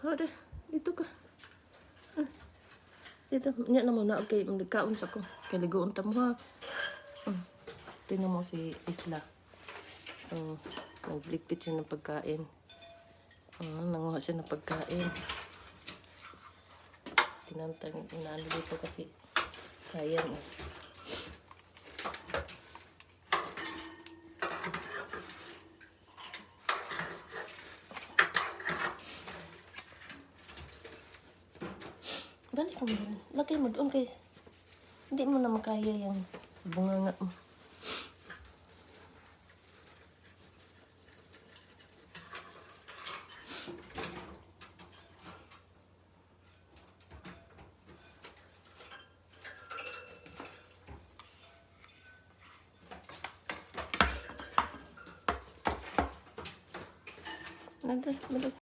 Hara, dito ka. Dito, niya na muna. Okay, magkaon sa ko. Kaya ligoon ta mo ha. Tingnan mo si Isla. Naglikpit siya ng pagkain. Nanguha siya ng pagkain. Tinantang inaano dito kasi sayang. Balik mo doon. Lagay mo doon guys. Hindi mo na makaya yung bunganga mo. Nandun, balik.